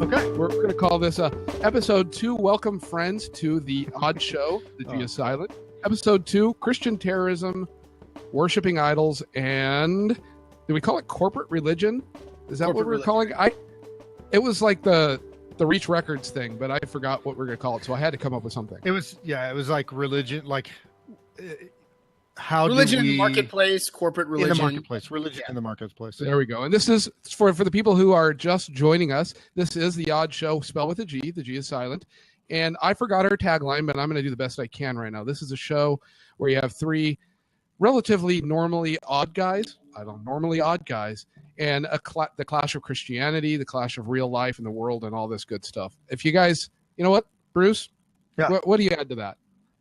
Okay, we're going to call this episode 2. Welcome, friends, to the Odd Show. The G is silent. Episode 2: Christian terrorism, worshiping idols, and do we call it corporate religion? Is that corporate what we're calling it? It was like the Reach Records thing, but I forgot what we're going to call it, so I had to come up with something. It was like religion, like how religion do we, in the marketplace, corporate religion. In the marketplace, religion in the marketplace. There we go. And this is, for the people who are just joining us, this is the Odd Show, spelled with a G. The G is silent. And I forgot our tagline, but I'm going to do the best I can right now. This is a show where you have 3 relatively normally odd guys, and the clash of Christianity, the clash of real life in the world, and all this good stuff. If you guys, you know what, Bruce? Yeah. What do you add to that?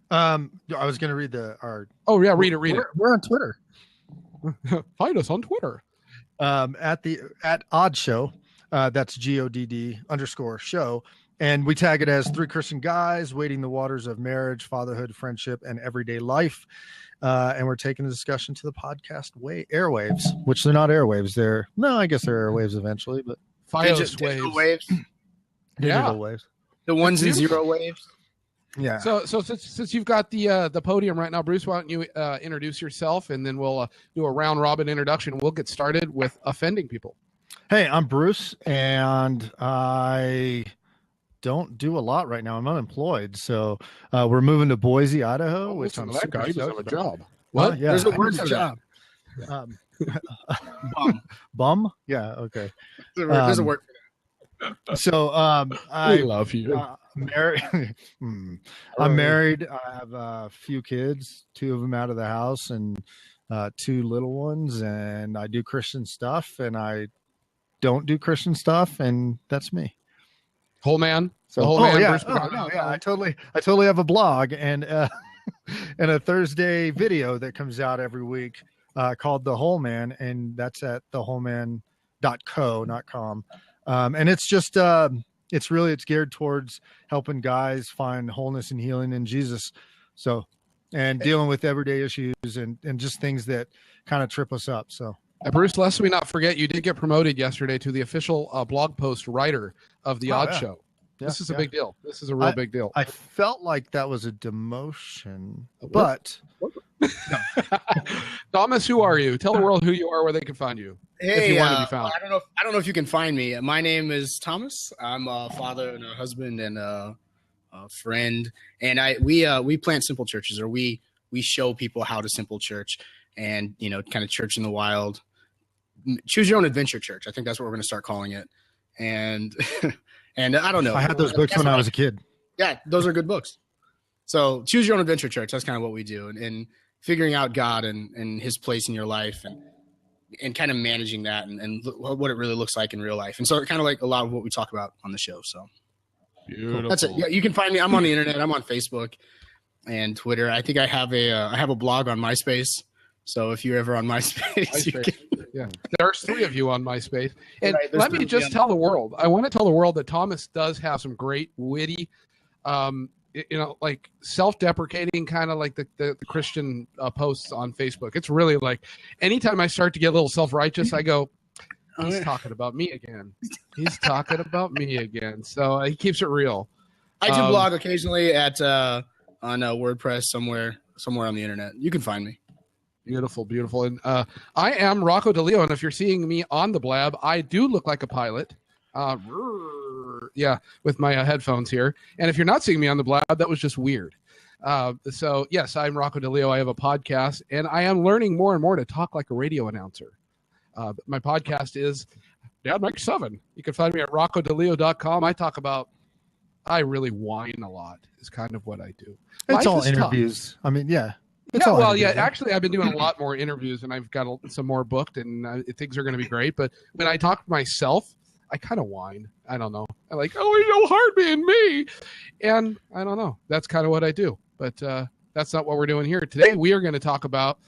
I was going to read our. Oh yeah, read it. We're on Twitter. Find us on Twitter. At Odd Show. That's GODD_show. And we tag it as 3 Christian guys wading the waters of marriage, fatherhood, friendship, and everyday life. And we're taking the discussion to the podcast airwaves, which they're not airwaves. I guess they're airwaves eventually, but digital waves. Digital waves. The 1s and 0 waves. Yeah. So since you've got the podium right now, Bruce, why don't you introduce yourself, and then we'll do a round robin introduction. We'll get started with offending people. Hey, I'm Bruce, and I don't do a lot right now. I'm unemployed, so we're moving to Boise, Idaho. Which I'm that guy does have a job. What? Yeah. There's a word for job. Bum. Yeah. Okay. There's a word for that. So I love you. Married. I'm married. I have a few kids, 2 of them out of the house, and 2 little ones. And I do Christian stuff, and I don't do Christian stuff, and that's me. Whole man. So, the whole man. Yeah. I totally have a blog and and a Thursday video that comes out every week called The Whole Man, and that's at thewholeman.co, not com. And it's just it's geared towards helping guys find wholeness and healing in Jesus. So, and dealing with everyday issues and just things that kind of trip us up. So, Bruce, lest we not forget, you did get promoted yesterday to the official blog post writer of the Odd Show. Yeah, this is a big deal. This is a real big deal. I felt like that was a demotion, but Thomas, who are you? Tell the world who you are, where they can find you. Hey, if you want to be found. I don't know if you can find me. My name is Thomas. I'm a father and a husband and a friend, and we plant simple churches, or we show people how to simple church, and kind of church in the wild. Choose your own adventure church. I think that's what we're going to start calling it. And and I don't know. I had those books when I was a kid. Yeah, those are good books. So choose your own adventure church. That's kind of what we do, and figuring out God and His place in your life, and kind of managing that and what it really looks like in real life. And so kind of like a lot of what we talk about on the show. So beautiful. That's it. Yeah, you can find me. I'm on the internet. I'm on Facebook and Twitter. I think I have a blog on MySpace. So if you're ever on MySpace. You can... Yeah, there's 3 of you on MySpace. And right, let me just tell the world. I want to tell the world that Thomas does have some great witty, like self-deprecating kind of like the Christian posts on Facebook. It's really like anytime I start to get a little self-righteous, I go, he's talking about me again. He's talking about me again. So he keeps it real. I do blog occasionally on WordPress somewhere on the internet. You can find me. Beautiful, beautiful. And I am Rocco DeLeo, and if you're seeing me on the blab, I do look like a pilot. With my headphones here. And if you're not seeing me on the blab, that was just weird. So, yes, I'm Rocco DeLeo. I have a podcast, and I am learning more and more to talk like a radio announcer. My podcast is Dad Mike 7. You can find me at roccodeleo.com. I really whine a lot is kind of what I do. It's all interviews. Tough. I mean, yeah. Actually, I've been doing a lot more interviews, and I've got some more booked, and things are going to be great. But when I talk to myself, I kind of whine. I don't know. I'm like, oh, it's so hard being me. And I don't know. That's kind of what I do. But that's not what we're doing here. Today, we are going to talk about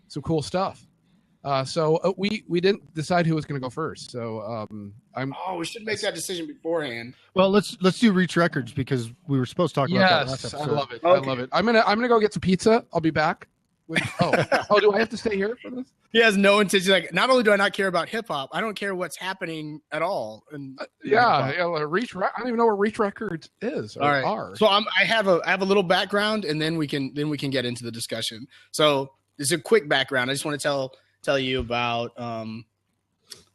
some cool stuff. So we didn't decide who was going to go first. So we should make that decision beforehand. Well, let's do Reach Records because we were supposed to talk about that last episode. I love it. Okay. I love it. I'm gonna go get some pizza. I'll be back. Oh, do I have to stay here for this? He has no intention. Like, not only do I not care about hip hop, I don't care what's happening at all. And Reach. I don't even know where Reach Records is. All right. So I have a little background, and then we can get into the discussion. So this is a quick background. I just want to tell you about.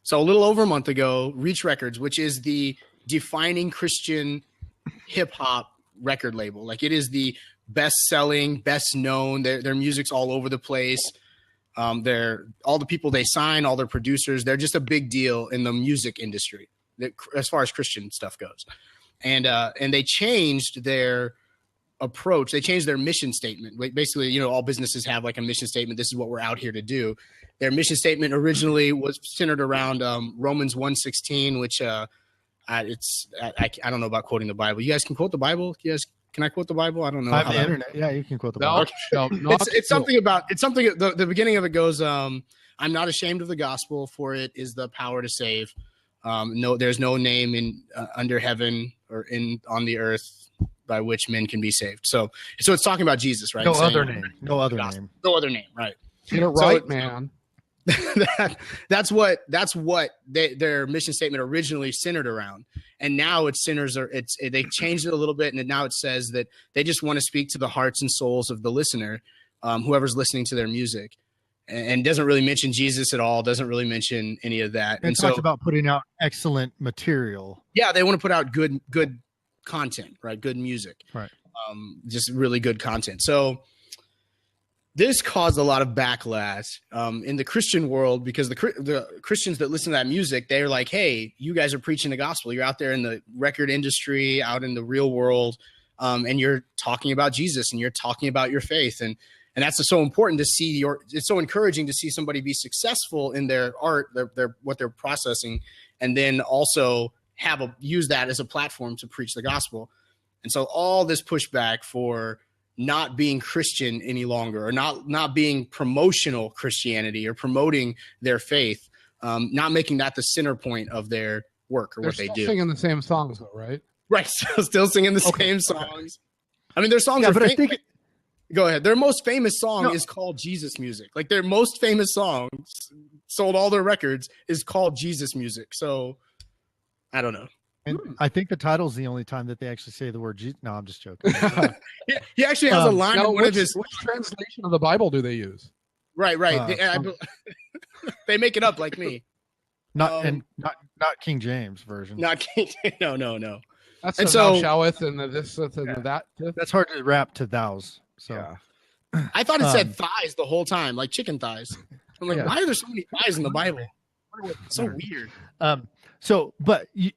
So a little over a month ago, Reach Records, which is the defining Christian hip hop record label, like it is the best selling, best known. Their music's all over the place. They're all the people they sign, all their producers. They're just a big deal in the music industry as far as Christian stuff goes. And they changed their approach. They changed their mission statement. Basically, all businesses have like a mission statement. This is what we're out here to do. Their mission statement originally was centered around Romans 1:16, which I don't know about quoting the Bible. You guys can quote the Bible? Can I quote the Bible? I don't know. I have the internet. Yeah, you can quote the Bible. It's something about the beginning of it goes, I'm not ashamed of the gospel, for it is the power to save. No, there's no name in under heaven or on the earth by which men can be saved. So it's talking about Jesus, right? No other name, right? Get it right, man. That's what their mission statement originally centered around, and now they changed it a little bit, and now it says that they just want to speak to the hearts and souls of the listener, whoever's listening to their music, and doesn't really mention Jesus at all, doesn't really mention any of that. And talks about putting out excellent material. Yeah, they want to put out good content, right? Good music, right? Just really good content. So this caused a lot of backlash in the Christian world, because the Christians that listen to that music, they're like, hey, you guys are preaching the gospel. You're out there in the record industry, out in the real world, and you're talking about Jesus and you're talking about your faith. And that's so important to see it's so encouraging to see somebody be successful in their art, what they're processing, and then also use that as a platform to preach the gospel. And so all this pushback for not being Christian any longer, or not being promotional Christianity or promoting their faith, not making that the center point of their work or what they do. They're singing the same songs, though, right? Right. Still singing the same songs. I mean, their songs are famous. Go ahead. Their most famous song is called Jesus Music. Like, their most famous song, sold all their records, is called Jesus Music. So I don't know. And I think the title's the only time that they actually say the word Jesus. No, I'm just joking. He actually has a line. Which translation of the Bible do they use? Right. They make it up like me. Not King James version. Not King. No. That's and so shalleth and this and that. That's hard to wrap to thous. So yeah. I thought it said thighs the whole time, like chicken thighs. I'm like, why are there so many thighs in the Bible? It's so weird. So you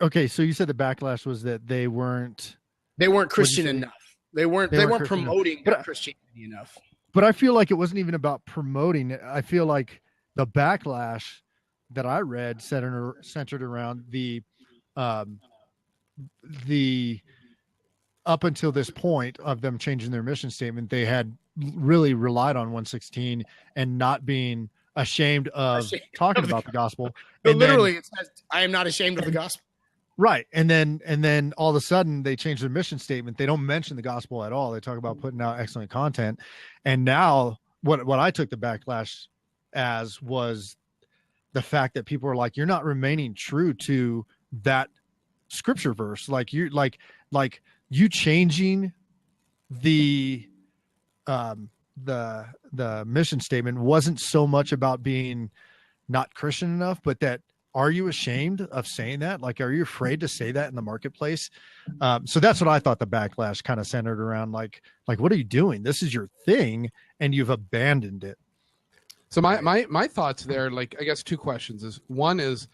said the backlash was that they weren't Christian enough. They weren't promoting Christianity enough. But I feel like it wasn't even about promoting it. I feel like the backlash that I read centered around the up until this point of them changing their mission statement, they had really relied on 1:16 and not being ashamed of talking about the gospel. And literally, it says, "I am not ashamed of the gospel." Right, and then all of a sudden they change their mission statement. They don't mention the gospel at all. They talk about putting out excellent content, and now what I took the backlash as was the fact that people are like, "You're not remaining true to that scripture verse. Like you changing the mission statement wasn't so much about being not Christian enough, but that, are you ashamed of saying that? Like, are you afraid to say that in the marketplace?" So that's what I thought the backlash kind of centered around. Like, what are you doing? This is your thing, and you've abandoned it. So my thoughts there, like, I guess two questions is, one is,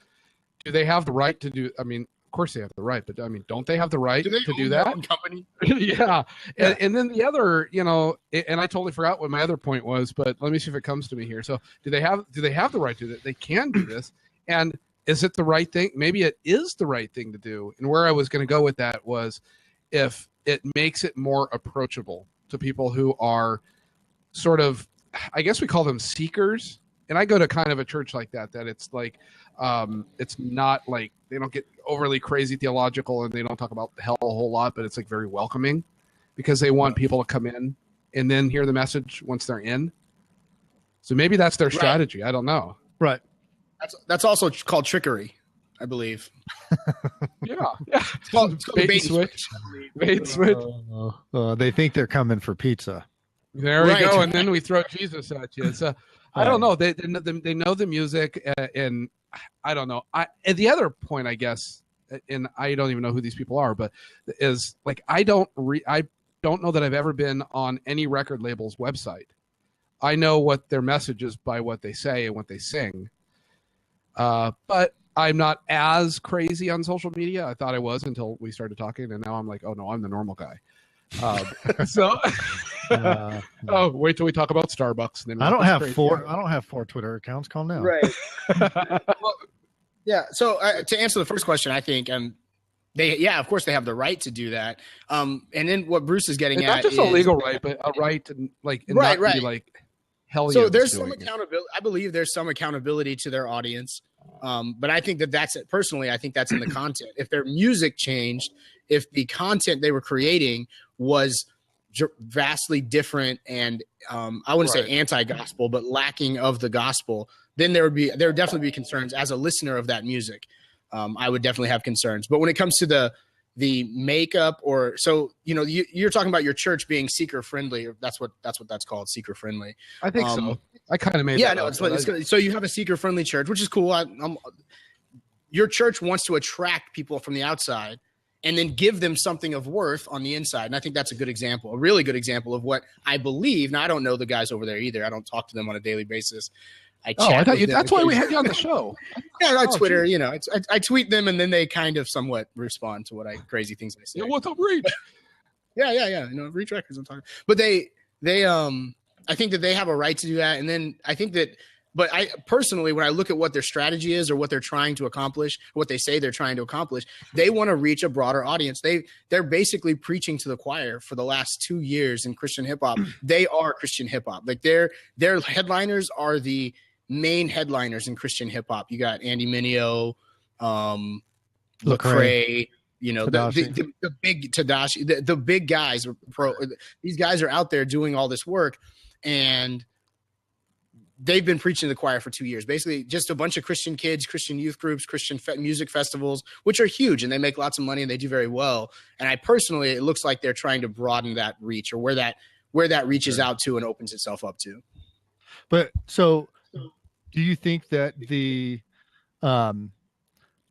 do they have the right to do? I mean, of course they have the right, but I mean, don't they have the right to do that? Company? Yeah. And then the other, and I totally forgot what my other point was, but let me see if it comes to me here. So do they have the right to do that? They can do this. And is it the right thing? Maybe it is the right thing to do. And where I was going to go with that was, if it makes it more approachable to people who are sort of, I guess we call them seekers. And I go to kind of a church like that it's like, it's not like, they don't get overly crazy theological and they don't talk about hell a whole lot, but it's like very welcoming, because they want people to come in and then hear the message once they're in. So maybe that's their Right. strategy. I don't know. Right. That's also called trickery, I believe. Yeah. It's called Bait bait and and switch. Bait and switch. They think they're coming for pizza. There we Right. go, and then we throw Jesus at you. So I don't know. They know the music, and I don't know. And the other point, I guess, and I don't even know who these people are, but is like I don't know that I've ever been on any record label's website. I know what their message is by what they say and what they sing, but I'm not as crazy on social media. I thought I was until we started talking, and now I'm like, oh no, I'm the normal guy. So. Oh, wait till we talk about Starbucks. And then I don't have four Twitter accounts. Calm down. Right. Well, yeah. So to answer the first question, I think of course they have the right to do that. And then what Bruce is getting it's at not just is, a legal right, but a right to like Right, not be right. like hell. So there's some accountability. I believe there's some accountability to their audience. But I think that's it. Personally, I think that's in the content. If their music changed, if the content they were creating was vastly different and I wouldn't say anti-gospel, but lacking of the gospel, then there would definitely be concerns as a listener of that music. I would definitely have concerns. But when it comes to the makeup, or so you're talking about your church being seeker friendly. That's what that's called, seeker friendly. I think so. I kind of made yeah, that no, up, it's good. So you have a seeker friendly church, which is cool. Your church wants to attract people from the outside and then give them something of worth on the inside. And I think that's a good example, a really good example of what I believe. Now, I don't know the guys over there either. I don't talk to them on a daily basis. I thought that's why we had you on the show. Yeah, on Twitter, I tweet them and then they kind of somewhat respond to crazy things I say. Yeah, what's up, Reach? Yeah. Reach Records, I'm talking. But they I think that they have a right to do that. And then I think that, but I personally, when I look at what their strategy is or what they're trying to accomplish, what they say they're trying to accomplish, they want to reach a broader audience. They're basically preaching to the choir for the last 2 years in Christian hip hop. They are Christian hip hop. Like their headliners are the main headliners in Christian hip hop. You got Andy Mineo, Lecrae, the big Tadashi, the big guys are these guys are out there doing all this work, and they've been preaching to the choir for 2 years. Basically, just a bunch of Christian kids, Christian youth groups, Christian music festivals, which are huge, and they make lots of money and they do very well. And I personally, it looks like they're trying to broaden that reach, or where that reaches out to and opens itself up to. But so, do you think that the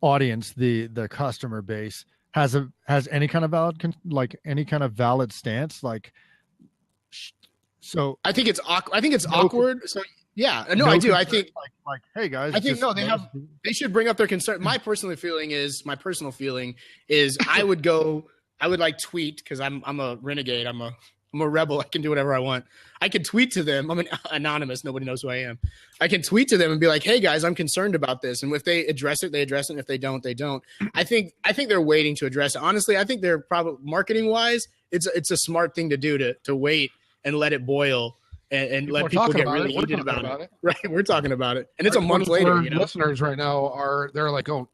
audience, the customer base, has any kind of valid stance? Like, so I think it's awkward. So. Yeah, no, I do. I think like, hey guys, I think they should bring up their concern. My personal feeling is I would like tweet, because I'm a renegade. I'm a rebel. I can do whatever I want. I could tweet to them. I'm anonymous. Nobody knows who I am. I can tweet to them and be like, hey guys, I'm concerned about this. And if they address it, they address it. And if they don't, they don't. I think they're waiting to address it. Honestly, I think they're probably, marketing wise, it's a smart thing to do to wait and let it boil. And let people get really heated about it. Right, we're talking about it, and it's a month later. Listeners right now they're like, "Oh,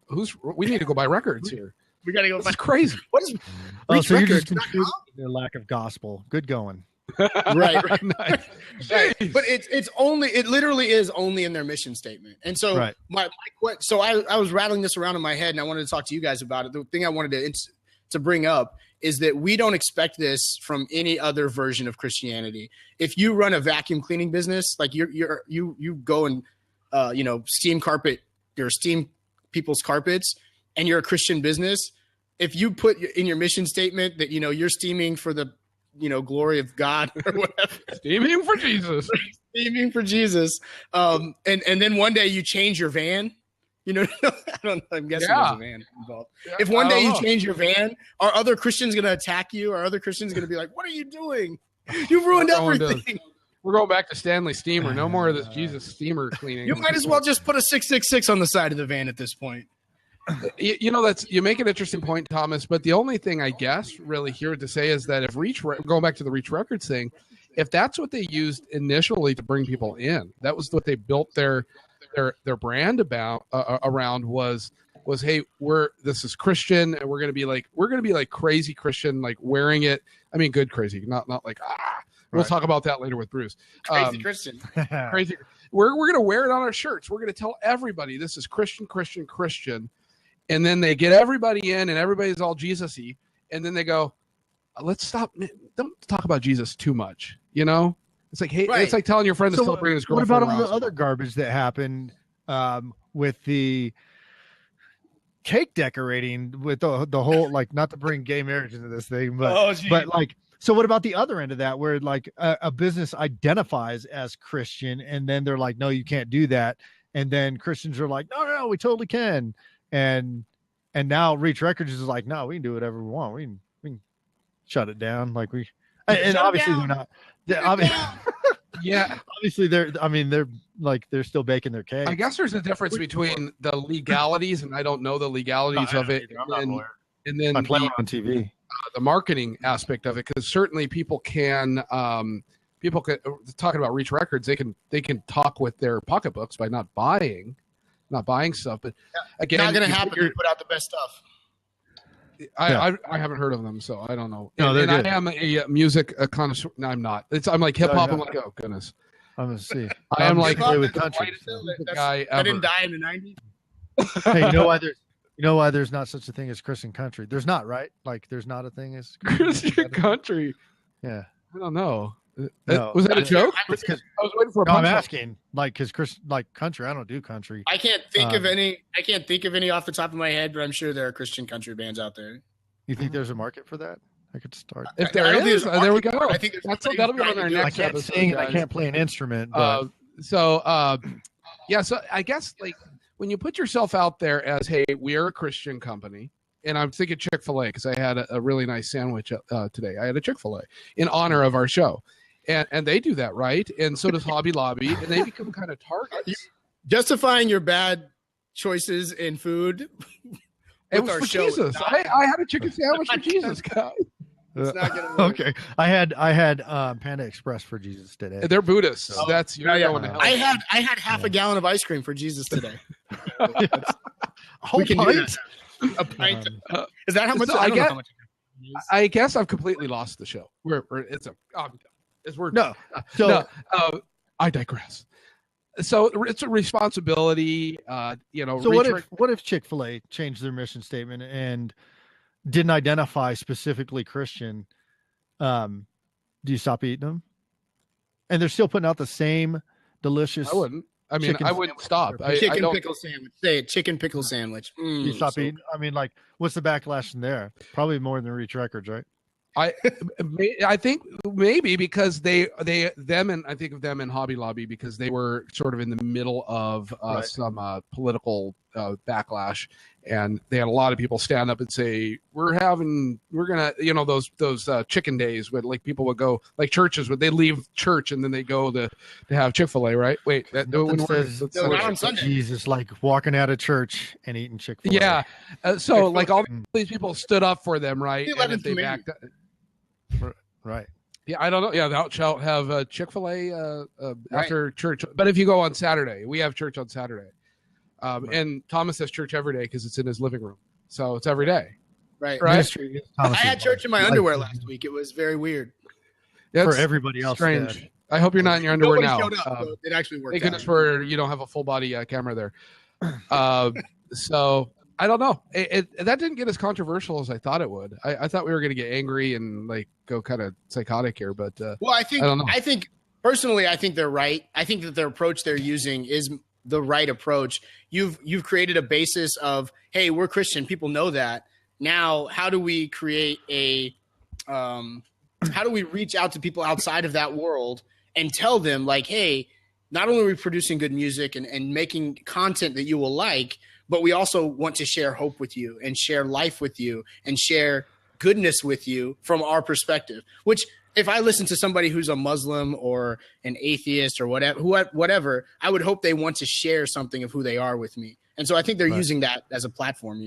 we need to go buy records here. We got to go. That's crazy. What is? So you're just confused with their lack of gospel. Good going. Right. But it literally is only in their mission statement. And so I was rattling this around in my head, and I wanted to talk to you guys about it. The thing I wanted to bring up is that we don't expect this from any other version of Christianity. If you run a vacuum cleaning business, like you go and steam carpet or steam people's carpets, and you're a Christian business, if you put in your mission statement that you're steaming for the glory of God or whatever, steaming for Jesus, and then one day you change your van. I don't know. I'm guessing there's a van involved. Yeah, if one day you change your van, are other Christians going to attack you? Are other Christians going to be like, what are you doing? You've ruined everything. We're going back to Stanley Steamer. No more of this Jesus Steamer cleaning. You might as well just put a 666 on the side of the van at this point. You make an interesting point, Thomas, but the only thing I guess really here to say is that if going back to the Reach Records thing, if that's what they used initially to bring people in, that was what they built their brand around was hey, this is Christian, and we're gonna be like crazy Christian, like wearing it. I mean, good crazy, not like We'll Right. talk about that later with Bruce. Crazy Christian. Crazy. We're going to wear it on our shirts. We're going to tell everybody this is Christian, Christian, Christian. And then they get everybody in and everybody's all Jesus-y. And then they go, let's stop. Don't talk about Jesus too much. You know, it's like, hey, Right. It's like telling your friend to So still bring his what girlfriend about all around. the other garbage that happened with the cake decorating, with the whole, like, not to bring gay marriage into this thing, but like, so what about the other end of that, where like a business identifies as Christian and then they're like, no, you can't do that, and then Christians are like, no, we totally can, and now Reach Records is like, no, we can do whatever we want, we can shut it down, like and obviously they're not. Yeah. Obviously they're still baking their cake. I guess there's a difference between the legalities, and I don't know the legalities of it, and then I play it on TV. The marketing aspect of it, because certainly people can talking about Reach Records, they can talk with their pocketbooks by not buying stuff, but again, Not going to happen. You put out the best stuff. I haven't heard of them, so I don't know. No, and good. I am a music connoisseur. No, I'm not. I'm like hip hop. I'm like, oh goodness. I'm gonna see. I am like play with the country. whitest guy I ever. didn't die in the 90s. Hey, you know why there's not such a thing as Christian country? There's not, right? Like, there's not a thing as Christian country. Yeah. I don't know. No. Was that a joke? I It's 'cause- was waiting for a No, I'm punchline. asking, like, because like country, I don't do country. I can't think of any. I can't think of any off the top of my head, but I'm sure there are Christian country bands out there. You think there's a market for that? I could start. If I there don't think is, there's a there we market go. for it. I think there's somebody That'll be who's on our trying to do it. I next can't episode. sing and I guys. can't play an instrument. But So I guess, like, when you put yourself out there as, hey, we are a Christian company, and I'm thinking Chick-fil-A because I had a really nice sandwich today. I had a Chick-fil-A in honor of our show, and they do that, right? And so does Hobby Lobby, and they become kind of targets. Justifying your bad choices in food. It with was our for show is Jesus. not- I had a chicken sandwich for Jesus, guys. It's not gonna work. okay, I had Panda Express for Jesus today. They're Buddhists. Oh. That's you're Yeah. going to hell. I had half a gallon of ice cream for Jesus today. Whole can do pint? A pint. Um, Is that how much? so I I don't know get- how much. it is. I guess I've completely lost the show. So I digress. So it's a responsibility. So what if Chick-fil-A changed their mission statement and didn't identify specifically Christian? Do you stop eating them? And they're still putting out the same delicious. I wouldn't. I mean, chicken I wouldn't sandwich. stop. I Chicken don't. pickle sandwich. Say it. Chicken pickle sandwich. You stop So- eating. I mean, like, what's the backlash in there? Probably more than Reach Records, right? I think maybe because them and I think of them and Hobby Lobby because they were sort of in the middle of Right. some political backlash, and they had a lot of people stand up and say we're gonna those chicken days where like people would go, like churches would, they leave church and then they go to have Chick-fil-A, right? Wait, that Nothing says No, not on Sunday. Jesus like walking out of church and eating Chick-fil-A. yeah. So like all these people stood up for them, right? The And if 11th they commandment. backed. Right. Yeah, I don't know. Yeah, thou shalt have Chick-fil-A after church. But if you go on Saturday, we have church on Saturday. And Thomas has church every day because it's in his living room. So it's every day. Right. Right. Ministry is I Thomas's had church in my life. underwear last week. It was very weird. That's for everybody else. strange. Dad. I hope you're not in your underwear Nobody now. showed up. So it actually worked. Thank goodness out. for you don't have a full body camera there. So I don't know. That didn't get as controversial as I thought it would. I thought we were going to get angry and like go kind of psychotic here, but Well, I don't know. think personally, I think they're right. I think that their approach they're using is the right approach. You've created a basis of, hey, we're Christian. People know that. Now, how do we create how do we reach out to people outside of that world and tell them like, hey, not only are we producing good music and making content that you will like, but we also want to share hope with you and share life with you and share goodness with you from our perspective, which if I listen to somebody who's a Muslim or an atheist or whatever, I would hope they want to share something of who they are with me. And so I think they're Right. using that as a platform,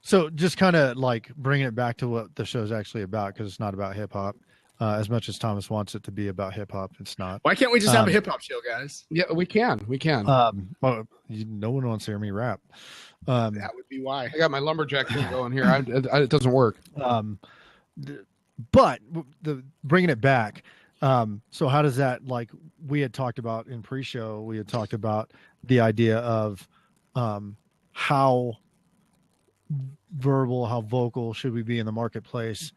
So just kind of like bringing it back to what the show's actually about, because it's not about hip hop. As much as Thomas wants it to be about hip hop, it's not. Why can't we just have a hip hop show, guys? yeah, we can. Well, no one wants to hear me rap. That would be why. I got my lumberjack thing going here. It doesn't work. but the bringing it back. So how does that, like we had talked about in pre-show, we had talked about the idea of how verbal, how vocal should we be in the marketplace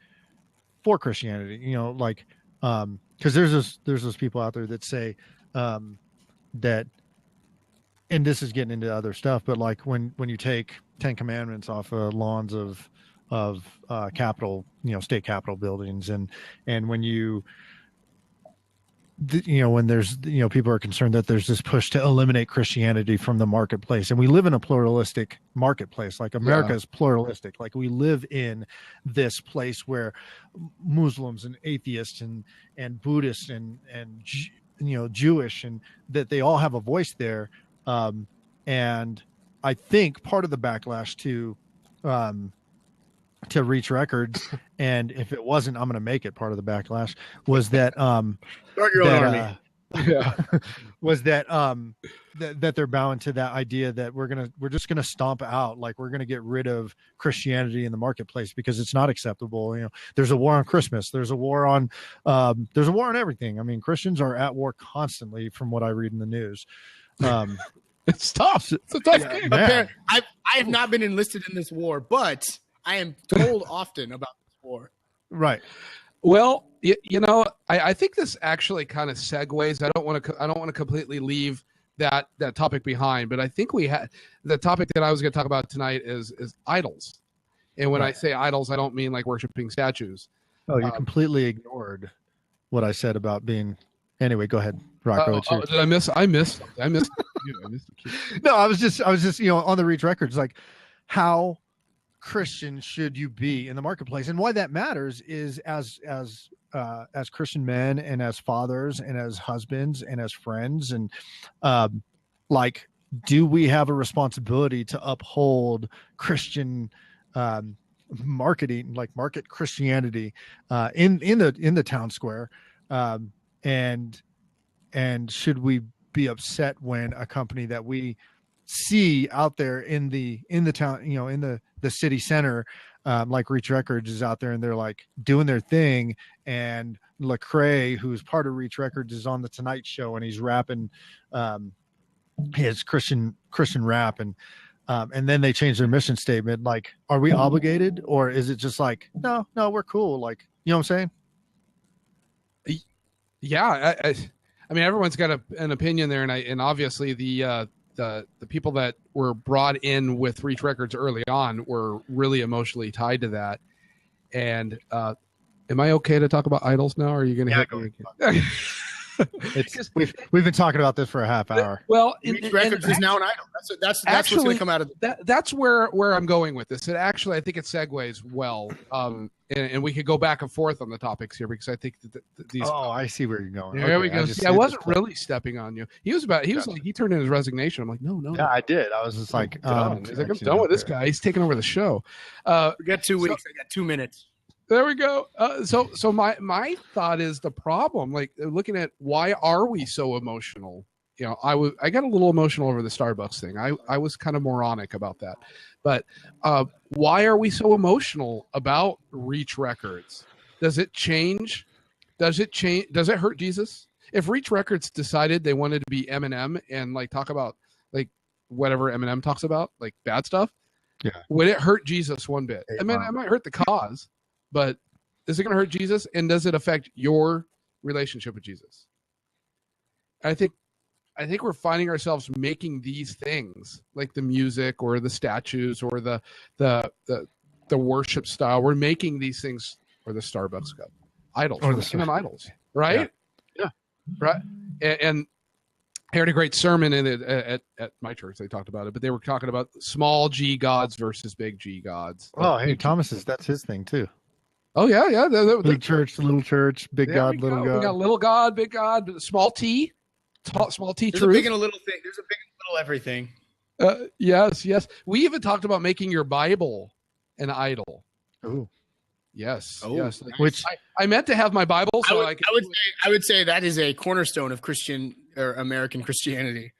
for Christianity? You know, like because there's those people out there that say that, and this is getting into other stuff, but like when you take 10 commandments off lawns of Capitol, you know, state Capitol buildings, and when you when there's, you know, people are concerned that there's this push to eliminate Christianity from the marketplace, and we live in a pluralistic marketplace. Like America is pluralistic. Like we live in this place where Muslims and atheists and Buddhists and you know, Jewish, and that they all have a voice there. And I think part of the backlash to Reach Records, and if it wasn't, I'm going to make it part of the backlash, was that start your own army. Was that that they're bound to that idea that we're just gonna stomp out, like we're gonna get rid of Christianity in the marketplace because it's not acceptable. You know, there's a war on Christmas, there's a war on everything. I mean, Christians are at war constantly, from what I read in the news. It's tough. It's a tough game. I have not been enlisted in this war, but I am told often about this war. Right. Well, you know, I think this actually kind of segues. I don't want to completely leave that topic behind, but I think we had the topic that I was going to talk about tonight is idols. And when I say idols, I don't mean like worshiping statues. Oh, you completely ignored what I said about being. Anyway, go ahead, Rocco. Did I missed. No, I was just, you know, on the Reach Records, like how Christian should you be in the marketplace, and why that matters is as Christian men, and as fathers, and as husbands, and as friends, and like, do we have a responsibility to uphold Christian marketing, like market Christianity in the town square, and should we be upset when a company that we see out there in the town, you know, in the city center, like Reach Records is out there and they're like doing their thing, and Lecrae, who's part of Reach Records, is on the Tonight Show and he's rapping his Christian rap, and then they change their mission statement. Like, are we obligated, or is it just like, no, we're cool? Like, you know what I'm saying? Yeah, I mean, everyone's got an opinion there, and obviously the people that were brought in with Reach Records early on were really emotionally tied to that. And am I okay to talk about idols now? Or are you going to hit me again? We've been talking about this for a half hour. Well, Reach Records is now an idol. That's actually what's going to come out of that's where I'm going with this. And actually, I think it segues well. And we could go back and forth on the topics here, because I think that these. Oh, I see where you're going. There we go. I wasn't really stepping on you. He was like, he turned in his resignation. I'm like, no. Yeah, I did. I was just like, he's like, I'm done with this guy. He's taking over the show. We got 2 weeks. I got 2 minutes. There we go. So my thought is the problem, like looking at why are we so emotional? You know, I got a little emotional over the Starbucks thing. I was kind of moronic about that. But why are we so emotional about Reach Records? Does it change? Does it hurt Jesus? If Reach Records decided they wanted to be Eminem and like talk about like whatever Eminem talks about, like bad stuff, would it hurt Jesus one bit? I mean, it might hurt the cause, but is it going to hurt Jesus? And does it affect your relationship with Jesus? I think we're finding ourselves making these things, like the music or the statues or the worship style. We're making these things, or the Starbucks cup, idols. Or the idols, right? Yeah. Right. And I heard a great sermon in it at my church. They talked about it, but they were talking about small G gods versus big G gods. Oh, hey, that's his thing too. Oh yeah. Big church, little church, big God, little God. We got little God, big God, small T. Small T. There's truth. a big and a little thing. There's a big and little everything. Yes. We even talked about making your Bible an idol. Oh, yes. Oh, yes. nice. Which I meant to have my Bible, so I would say that is a cornerstone of Christian or American Christianity.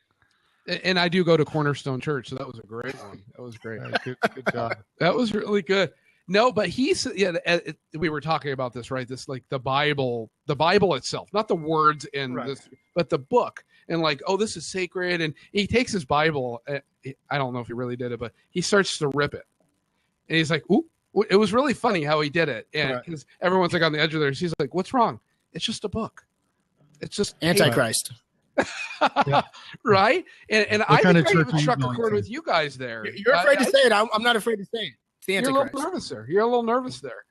And I do go to Cornerstone Church, so that was a great one. That was great. good job. That was really good. No, but we were talking about this, right? This like the Bible itself, not the words in this, but the book. And like, oh, this is sacred. And he takes his Bible. I don't know if he really did it, but he starts to rip it. And he's like, ooh, it was really funny how he did it. And because everyone's like on the edge of theirs, he's like, what's wrong? It's just a book. It's just Antichrist. Right? And I think I even struck a chord with you guys there. You're afraid to say it. I'm not afraid to say it. It's the Antichrist. You're a little nervous there.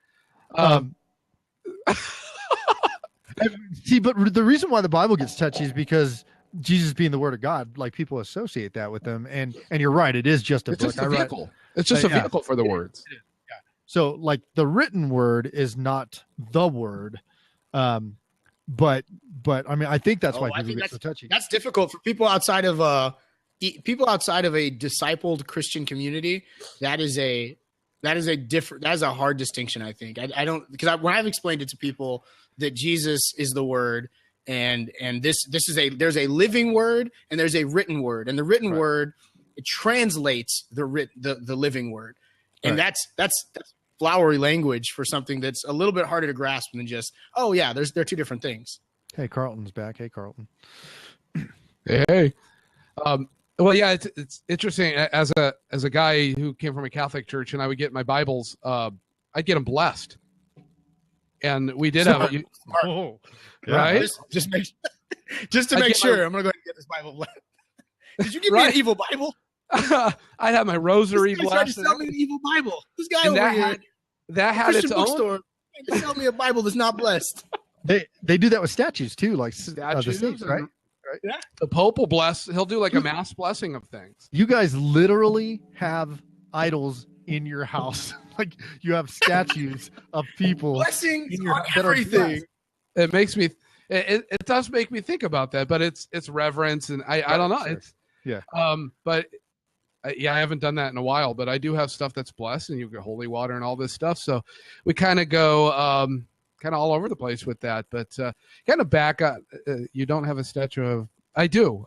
See, but the reason why the Bible gets touchy is because Jesus being the Word of God, like people associate that with them, and you're right, it is just a book. Just a vehicle. It's just a vehicle for the words. It is. Yeah. So, like the written word is not the word, but I mean, I think that's why people get so touchy. That's difficult for people outside of a discipled Christian community. That is a hard distinction. I think I don't, because when I've explained it to people that Jesus is the Word. And there's a living word and there's a written word, and the written word, it translates the living word, and that's flowery language for something that's a little bit harder to grasp than just, oh yeah, they're two different things. Hey, Carlton's back. Hey, Carlton. Hey. Well, yeah, it's interesting. As a guy who came from a Catholic church, and I would get my Bibles, I'd get them blessed, and we did have it. Right? Just to make sure, I'm gonna go ahead and get this Bible. Did you give me an evil Bible? I had my rosary blessed. Tried to sell me an evil Bible. This guy over here, that had its own. Bookstore, to sell me a Bible that's not blessed. They do that with statues too, like statues, the saints, right? Yeah. The Pope will bless. He'll do like a mass blessing of things. You guys literally have idols in your house. Like you have statues of people blessings on everything. It makes me. It does make me think about that, but it's reverence, and I don't know. It's but I haven't done that in a while. But I do have stuff that's blessed, and you get holy water and all this stuff. So we kind of go kind of all over the place with that. But kind of back up. You don't have a statue of. I do.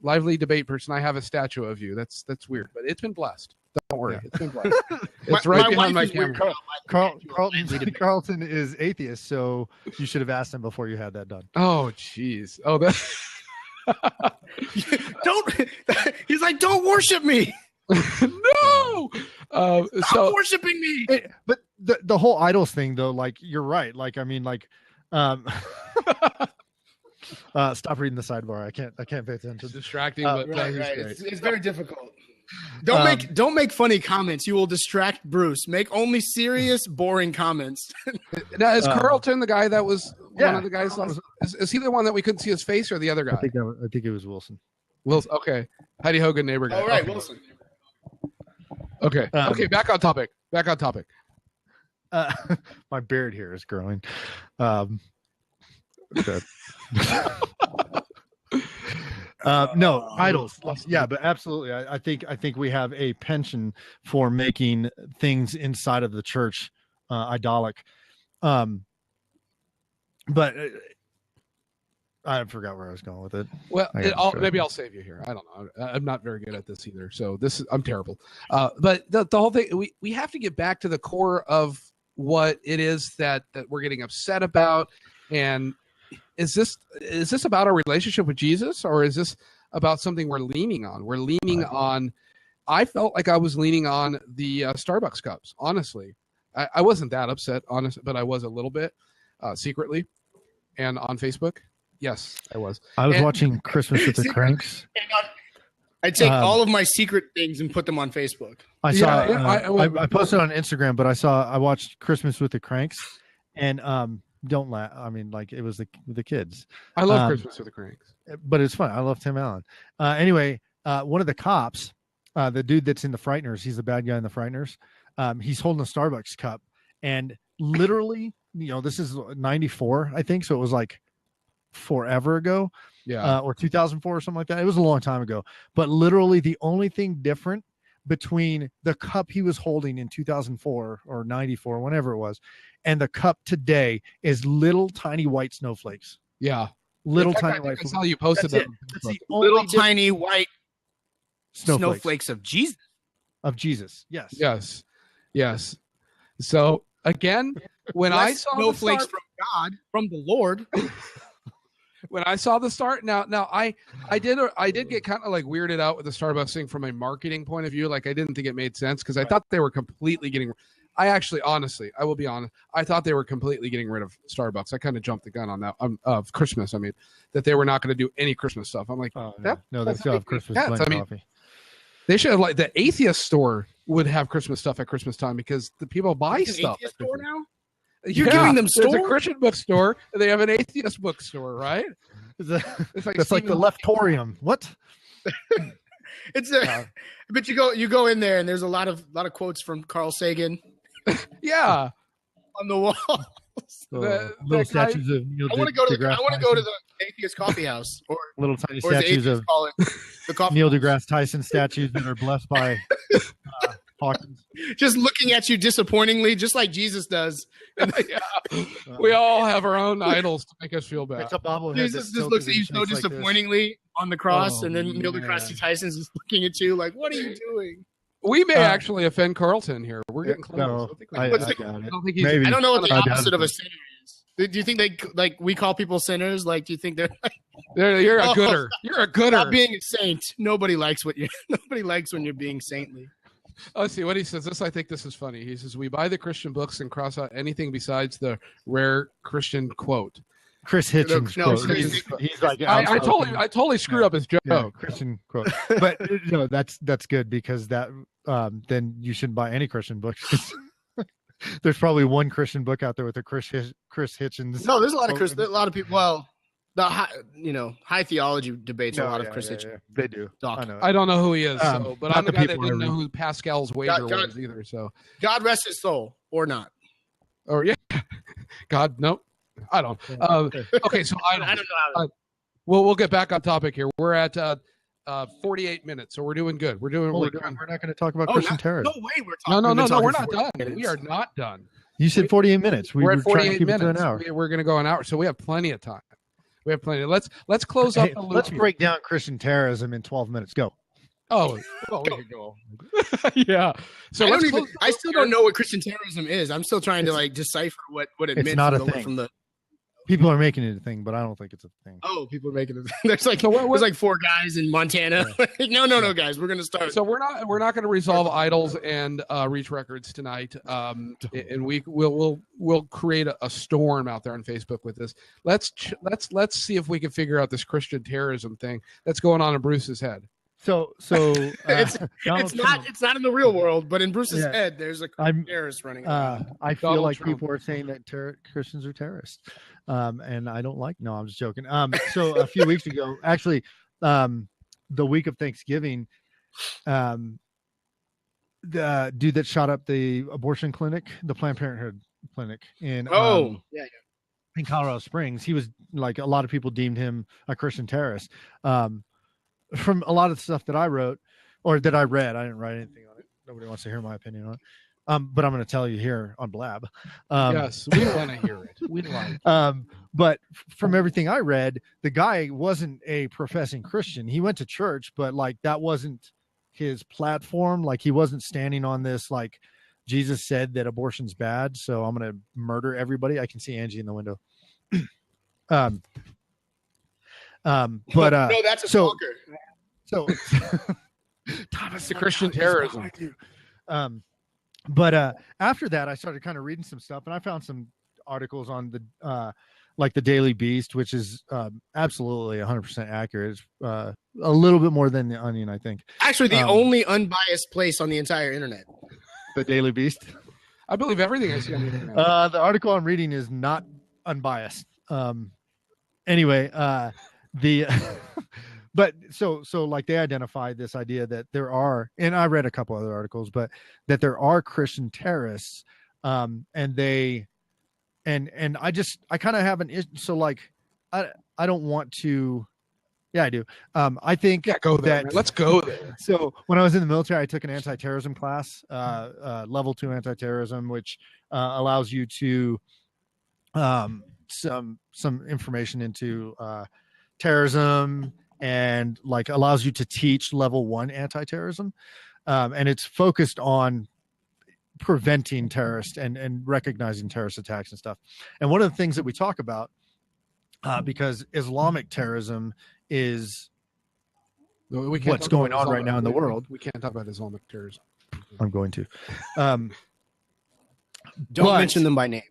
Lively debate person. I have a statue of you. That's weird, but it's been blessed. Don't worry, it's been blessed. It's right behind my camera. Carlton is atheist, so you should have asked him before you had that done. Oh, jeez. Oh, that. He's like, don't worship me. No. Stop worshiping me. But the whole idols thing, though, like you're right. Like I mean, like. Stop reading the sidebar. I can't pay attention. It's distracting, but right. It's very difficult. Don't make funny comments. You will distract Bruce. Make only serious, boring comments. Now, is Carlton the guy that was one of the guys? Is he the one that we couldn't see his face, or the other guy? I think it was Wilson. Wilson. Okay, Heidi Hogan, neighbor guy. All right, okay. Wilson. Okay. Okay. Back on topic. My beard here is growing. No, idols. Yeah, but absolutely. I think we have a penchant for making things inside of the church idolic. But I forgot where I was going with it. Well, maybe I'll save you here. I don't know. I'm not very good at this either. So I'm terrible. But the whole thing, we have to get back to the core of what it is that we're getting upset about. And is this about our relationship with Jesus, or is this about something we're leaning on? We're leaning on. I felt like I was leaning on the Starbucks cups. Honestly, I wasn't that upset, but I was a little bit secretly, and on Facebook. Yes, I was. I was watching Christmas with the Cranks. I take all of my secret things and put them on Facebook. I saw. I posted on Instagram, but I watched Christmas with the Cranks, and don't laugh. I mean, like it was the kids. I love Christmas with the Cranks, but it's fun. I love Tim Allen. Anyway, one of the cops, the dude that's in the Frighteners, he's the bad guy in the Frighteners. He's holding a Starbucks cup, and literally, this is 94, I think. So it was like forever ago, or 2004 or something like that. It was a long time ago. But literally, the only thing different between the cup he was holding in 2004 or 94, whenever it was, and the cup today is little tiny white snowflakes. Yeah. Little tiny white. That's how you posted them. That's the little tiny white snowflakes of Jesus. Of Jesus. Yes. Yes. Yes. So again, when I saw snowflakes from God, from the Lord. When I saw the start, now I did get kind of like weirded out with the Starbucks thing from a marketing point of view. Like I didn't think it made sense because I thought they were completely getting. I actually, honestly, I will be honest. I thought they were completely getting rid of Starbucks. I kind of jumped the gun on that of Christmas. I mean, that they were not going to do any Christmas stuff. I'm like, no, they still have Christmas blend coffee. They should have like the atheist store would have Christmas stuff at Christmas time because the people buy stuff. Atheist store now? You're giving them store? There's a Christian bookstore. They have an atheist bookstore, right? It's like the Leftorium. What? But you go in there and there's a lot of quotes from Carl Sagan. Yeah, on the wall. Little statues of Neil I want to go to the atheist coffee house or little tiny statues of Neil deGrasse Tyson statues that are blessed by Hawkins. Just looking at you disappointingly, just like Jesus does. Yeah. We all have our own idols to make us feel bad. Jesus just looks at you so disappointingly on the cross, and then Neil deGrasse Tyson's just looking at you like, "What are you doing?" We may actually offend Carlton here. We're getting close. No, I don't know what the opposite of a sinner is. Do you think we call people sinners? Like, do you think they're you're a gooder? You're a gooder. Not being a saint. Nobody likes when you're being saintly. Let's see what he says. I think this is funny. He says, "We buy the Christian books and cross out anything besides the rare Christian quote." Chris Hitchens. No, he's like, I totally screwed up his joke. Yeah, Christian quote, but no, that's good because that then you shouldn't buy any Christian books. There's probably one Christian book out there with a Chris Hitchens. No, there's a lot of people. Well, the high theology debates a lot of Chris Hitchens. Yeah. They do. I don't know who he is, but I'm the guy that didn't know who Pascal's wager was either. So God rest his soul, or not, or yeah, God, nope. I don't. Okay, so I don't know. We'll get back on topic here. We're at 48 minutes, so we're doing good. We're not going to talk about Christian terrorism. No way, we're talking. No, we're not done. Minutes. We are not done. You said 48 minutes. We're at 48 minutes. An hour. We're going to go an hour, so we have plenty of time. We have plenty. Let's close up the loop. Let's break down Christian terrorism in 12 minutes. Go. Oh, well, we could go. Yeah. So I still don't know what Christian terrorism is. I'm still trying to decipher what it meant. It's not a thing. People are making it a thing, but I don't think it's a thing. Oh, people are making it. There's like 4 guys in Montana. Yeah. No, guys, we're gonna start. So we're not going to resolve idols and reach records tonight. And we'll create a storm out there on Facebook with this. Let's see if we can figure out this Christian terrorism thing that's going on in Bruce's head. So it's not in the real world, but in Bruce's head, there's a terrorist running around. I feel like people are saying that Christians are terrorists, and I don't like. No, I'm just joking. So a few weeks ago, actually, the week of Thanksgiving, the dude that shot up the abortion clinic, the Planned Parenthood clinic in in Colorado Springs, he was like a lot of people deemed him a Christian terrorist. From a lot of the stuff that I wrote or that I read, I didn't write anything on it. Nobody wants to hear my opinion on it. But I'm going to tell you here on Blab. Yes, we want to hear it. We'd like. But from everything I read, the guy wasn't a professing Christian. He went to church, but like that wasn't his platform. Like he wasn't standing on this, like Jesus said that abortion's bad, so I'm going to murder everybody. I can see Angie in the window. But no, that's a stalker. So Thomas, the Christian terrorism. But after that, I started kind of reading some stuff, and I found some articles on the like the Daily Beast, which is absolutely 100% accurate. It's a little bit more than the Onion, I think. Actually, the only unbiased place on the entire internet. The Daily Beast. I believe everything I see on the internet. The article I'm reading is not unbiased. Anyway, but so like they identified this idea that there are, and I read a couple other articles, but that there are Christian terrorists, and I kind of have an issue. So like, I don't want to. Yeah, I do. I think go there. Let's go there. So when I was in the military, I took an anti-terrorism class, level 2 anti-terrorism, which allows you to some information into terrorism and like allows you to teach level 1 anti-terrorism, and it's focused on preventing terrorist and recognizing terrorist attacks and stuff. And one of the things that we talk about, because Islamic terrorism is what's going on right now in the world. We can't talk about Islamic terrorism. I'm going to. Don't mention them by name.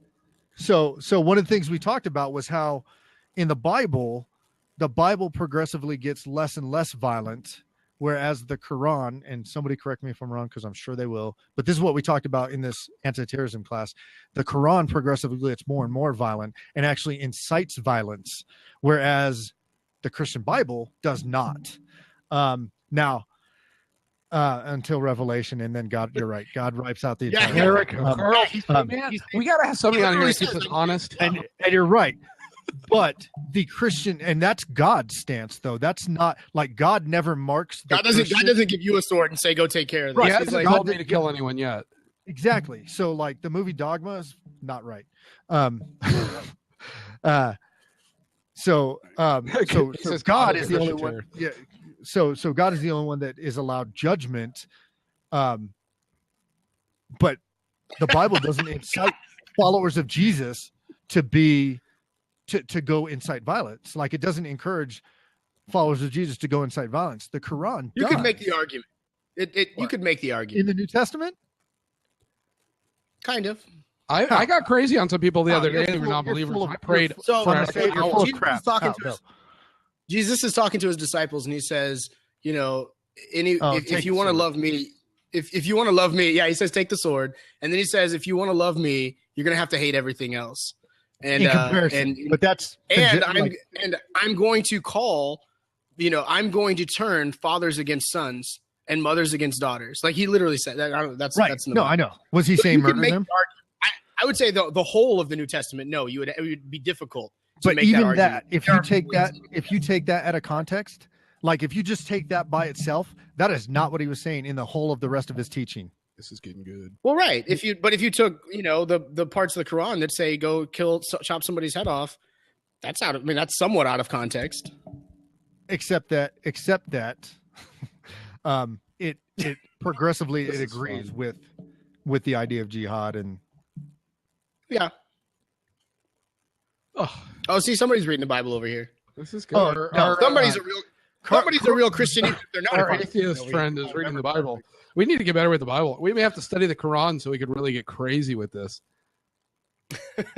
So one of the things we talked about was how in the Bible progressively gets less and less violent, whereas the Quran, and somebody correct me if I'm wrong because I'm sure they will, but this is what we talked about in this anti-terrorism class. The Quran progressively gets more and more violent and actually incites violence, whereas the Christian Bible does not. Now, until Revelation, and then God, you're right. God wipes out the entire. Eric, Carl, man, we gotta have somebody on here to keep us honest. And you're right. But the Christian, and that's God's stance, though. That's not like God never marks. God doesn't give you a sword and say, "Go take care of this." Right. He hasn't called me to kill anyone yet. Exactly. So, like the movie Dogma is not right. So God is the only one. Yeah. So God is the only one that is allowed judgment. But the Bible doesn't incite followers of Jesus to go incite violence. Like it doesn't encourage followers of Jesus to go incite violence. The Quran You could make the argument. You could make the argument. in the New Testament. Kind of. I got crazy on some people the other day. They were non-believers. I prayed for Jesus is talking to his disciples, and he says, you know, if you want to love me, if you want to love me, he says, take the sword. And then he says, if you want to love me, you're going to have to hate everything else. And I'm going to call, I'm going to turn fathers against sons and mothers against daughters. Like he literally said that. That's right. That's I know. Was he saying murder them? I would say the whole of the New Testament. No, it would be difficult. But even that, if you take that out of context, like if you just take that by itself, that is not what he was saying in the whole of the rest of his teaching. This is getting good. Well, right. If you took, the parts of the Quran that say go chop somebody's head off, that's somewhat out of context. Except that it progressively it agrees with the idea of jihad and yeah. Oh, see, somebody's reading the Bible over here. This is good. Somebody's a real Christian. Even if they're not. Our atheist friend is reading the Bible. We need to get better with the Bible. We may have to study the Quran so we could really get crazy with this.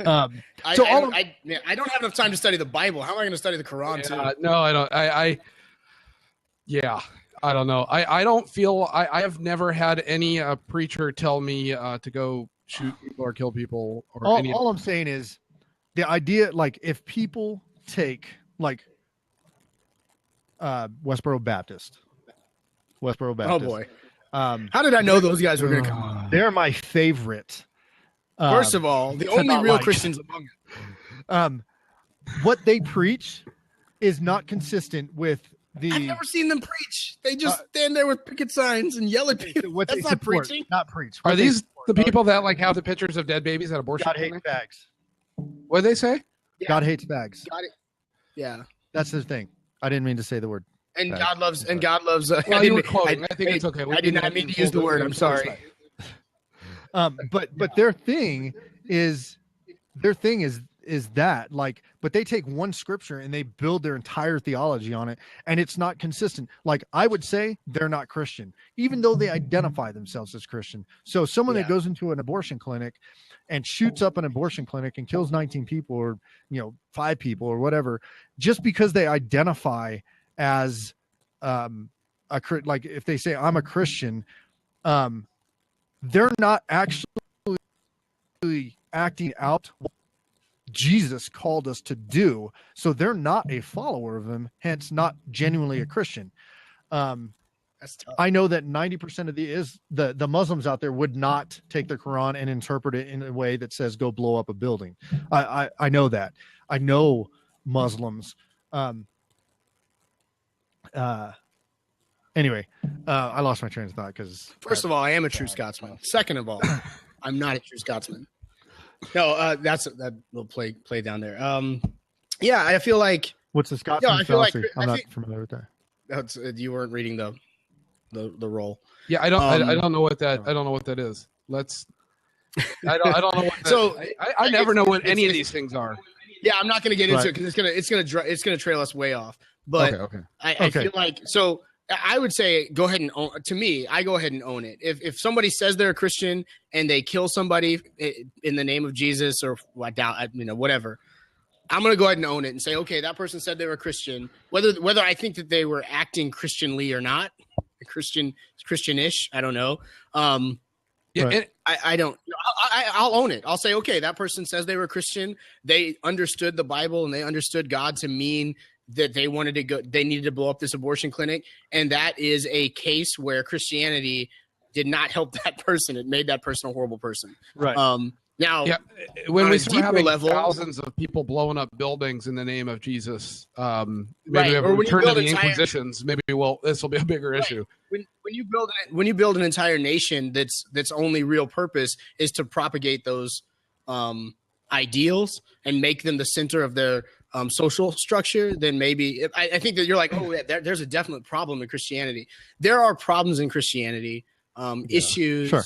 I don't have enough time to study the Bible. How am I going to study the Quran too? No, I don't. I don't know. I don't feel. I have never had any preacher tell me to go shoot people or kill people. Or all I'm saying is the idea, like if people take like Westboro Baptist. Oh boy. How did I know those guys were going to come on? They're my favorite. First of all, the only real Christians among them. What they preach is not consistent with the. I've never seen them preach. They just stand there with picket signs and yell at people. That's not preaching. Not preach. Are these the people that like have the pictures of dead babies at abortion? God hates bags. What did they say? Yeah. God hates bags. Yeah, that's the thing. I didn't mean to say the word. And bags. God loves. Well, you were quoting. I think it's okay. I did not mean to use the word. I'm sorry. But their thing is that like, but they take one scripture and they build their entire theology on it, and it's not consistent. Like I would say they're not Christian, even though they identify themselves as Christian. So someone that goes into an abortion clinic and shoots up an abortion clinic and kills 19 people or 5 people or whatever, just because they identify as like if they say I'm a Christian, they're not actually acting out what Jesus called us to do. So they're not a follower of him, hence not genuinely a Christian. That's tough. I know that 90% of the Muslims out there would not take the Quran and interpret it in a way that says go blow up a building. I know that. I know Muslims. Anyway, I lost my train of thought because first of all, I am a true Scotsman. Second of all, I'm not a true Scotsman. No, that's that little play down there. Yeah, I feel like what's the Scotsman? I feel like I'm not familiar with that. That's you weren't reading the role. Yeah, I don't know what that. I don't know what that is. I don't know what So I never know what any of these things are. Yeah, I'm not going to get into it because it's gonna trail us way off. But Okay. I feel like, so I would say go ahead and own. To me, I go ahead and own it. If somebody says they're a Christian and they kill somebody in the name of Jesus, or I doubt, whatever, I'm going to go ahead and own it and say, okay, that person said they were a Christian. Whether I think that they were acting Christianly or not, Christianish, I don't know. Yeah, right. I don't. I'll own it. I'll say, okay, that person says they were Christian. They understood the Bible and they understood God to mean that they wanted to go. They needed to blow up this abortion clinic, and that is a case where Christianity did not help that person. It made that person a horrible person. Right. Now, when we start having thousands of people blowing up buildings in the name of Jesus, maybe we have a return to the Inquisitions. Maybe this will be a bigger issue. When you build an entire nation that's only real purpose is to propagate those ideals and make them the center of their social structure, then maybe I think that you're like, oh, there's a definite problem in Christianity. There are problems in Christianity, issues. Sure.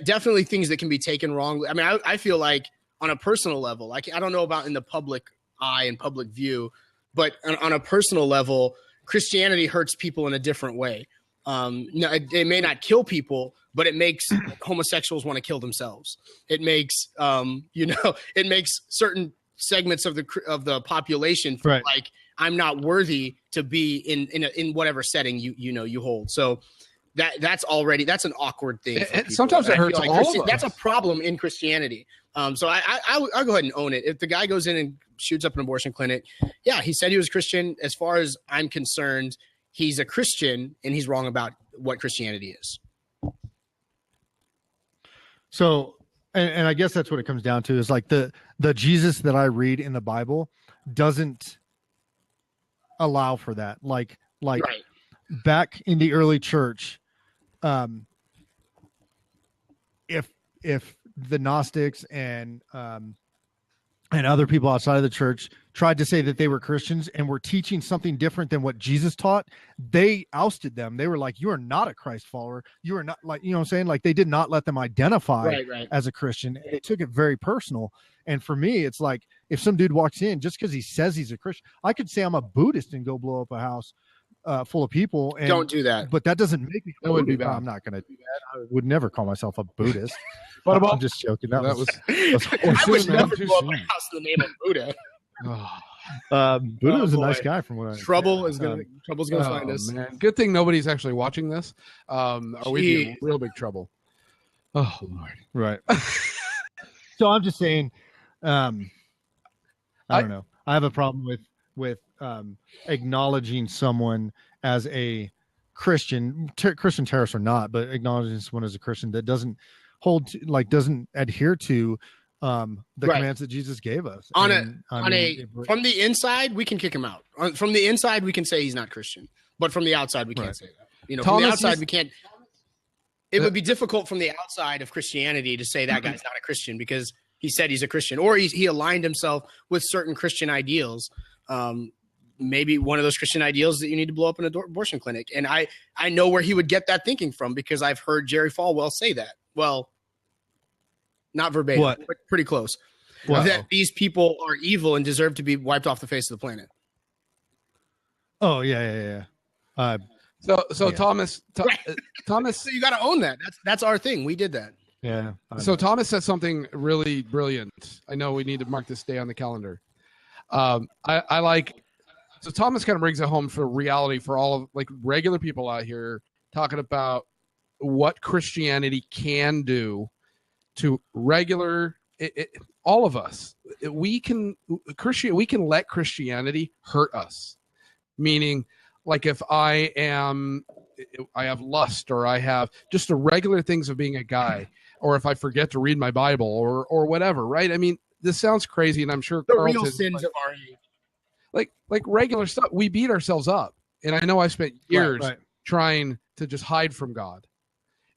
Definitely things that can be taken wrong. I mean, I feel like on a personal level, like I don't know about in the public eye and public view, but on a personal level, Christianity hurts people in a different way. No, it may not kill people, but it makes homosexuals want to kill themselves. It makes, it makes certain segments of the population feel like I'm not worthy to be in whatever setting you hold. So that's an awkward thing. Sometimes it hurts all of us. That's a problem in Christianity. So I'll go ahead and own it. If the guy goes in and shoots up an abortion clinic, yeah, he said he was Christian. As far as I'm concerned, he's a Christian and he's wrong about what Christianity is. So, and I guess that's what it comes down to is like the Jesus that I read in the Bible doesn't allow for that. Like back in the early church, if the Gnostics and other people outside of the church tried to say that they were Christians and were teaching something different than what Jesus taught, they ousted them. They were like, you are not a Christ follower. You are not, like, you know what I'm saying? Like, they did not let them identify as a Christian. They took it very personal. And for me, it's like, if some dude walks in just because he says he's a Christian, I could say I'm a Buddhist and go blow up a house full of people. And don't do that. But that doesn't make me. That would be bad. I'm not going to do that. I would never call myself a Buddhist. What about? I'm just joking. That was I would never blow up a house in the name of Buddha. Buddha was a nice guy from what I trouble's gonna find us. Man. Good thing nobody's actually watching this. Or we'd be in real big trouble. Oh Lord. Right. So I'm just saying, I don't know. I have a problem with acknowledging someone as a Christian, Christian terrorist or not, but acknowledging someone as a Christian that doesn't doesn't adhere to the commands that Jesus gave us. From the inside, we can kick him out. From the inside, we can say he's not Christian, but from the outside, we can't say that. From the outside, we can't. It would be difficult from the outside of Christianity to say that guy's not a Christian because he said he's a Christian, or he aligned himself with certain Christian ideals. Maybe one of those Christian ideals that you need to blow up an abortion clinic. And I know where he would get that thinking from because I've heard Jerry Falwell say that. Well, not verbatim, but pretty close. Wow. That these people are evil and deserve to be wiped off the face of the planet. Oh, yeah. So Thomas, so you got to own that. That's our thing. We did that. Yeah. So Thomas said something really brilliant. I know we need to mark this day on the calendar. So Thomas kind of brings it home for reality for all of like regular people out here talking about what Christianity can do to regular all of us. We can let Christianity hurt us. Meaning, like if I have lust, or I have just the regular things of being a guy, or if I forget to read my Bible, or whatever, right? I mean, this sounds crazy, and I'm sure the real sins of our age. Like regular stuff, we beat ourselves up. And I know I spent years trying to just hide from God.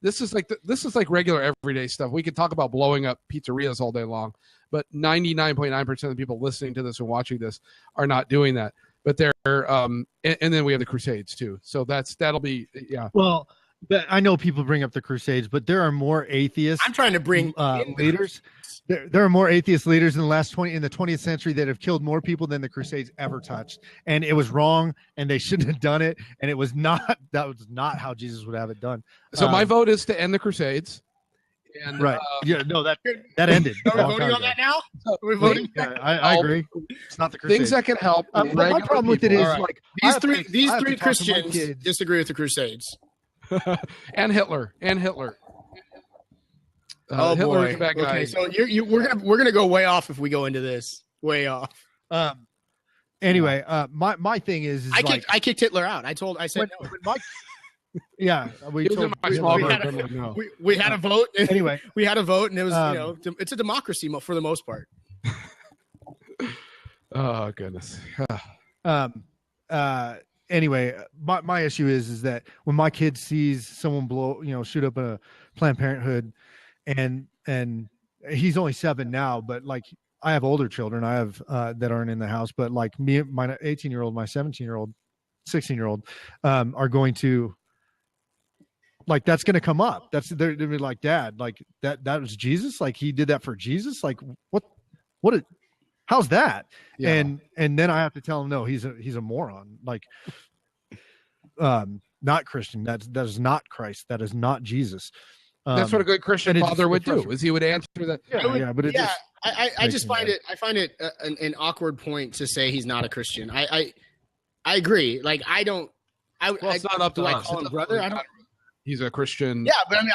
This is like regular everyday stuff. We could talk about blowing up pizzerias all day long, but 99.9% of the people listening to this and watching this are not doing that. But they're and then we have the Crusades too. So that'll be. Well, But I know people bring up the Crusades, but there are more atheists. I'm trying to bring leaders. There are more atheist leaders in the 20th century that have killed more people than the Crusades ever touched, and it was wrong, and they shouldn't have done it, and it was not. That was not how Jesus would have it done. So my vote is to end the Crusades. And, right? That ended. Are we voting on that now? Are we voting? Yeah, I agree. It's not the Crusades. Things that can help. My problem with it is like these three Christians disagree with the Crusades. and Hitler. Oh Hitler's boy! a bad guy. Okay, so we're gonna go way off if we go into this. Way off. Anyway, my thing is I kicked Hitler out. I said no. Yeah, we had a vote. Anyway, we had a vote, and it was it's a democracy for the most part. Oh goodness. Anyway, my issue is that when my kid sees someone shoot up a Planned Parenthood, and he's only 7 now, but like I have older children, I have that aren't in the house, but like me, my 18-year-old, my 17-year-old, 16-year-old are going to. Like that's going to come up. They're going to be like, Dad, like that was Jesus. Like he did that for Jesus. Like how's that? Yeah. And then I have to tell him, no, he's a moron. Like, not Christian. That is not Christ. That is not Jesus. That's what a good Christian father would do. Is he would answer that. I just find it an awkward point to say he's not a Christian. I agree. Like it's not up to us. I call him brother? I don't. He's a Christian. Yeah, but I mean,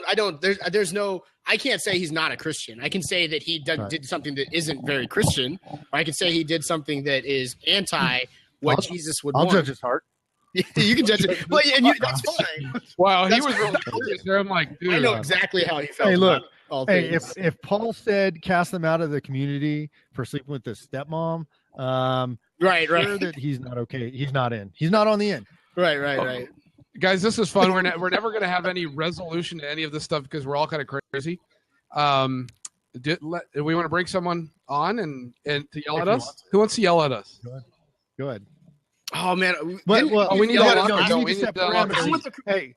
I don't. There's no. I can't say he's not a Christian. I can say that he did something that isn't very Christian, or I can say he did something that is anti what Jesus would want. I'll judge his heart. You can judge it. Well, that's fine. Wow, he was really serious there. I'm like, dude, I know exactly how he felt. Hey, look. If Paul said cast them out of the community for sleeping with his stepmom, right. Sure that he's not okay. He's not in. He's not on the end. Right. Guys, this is fun. We're never going to have any resolution to any of this stuff because we're all kind of crazy. Do we want to bring someone on and to yell at us? Who wants to yell at us? Go ahead. Oh man, we need to set parameters. Hey,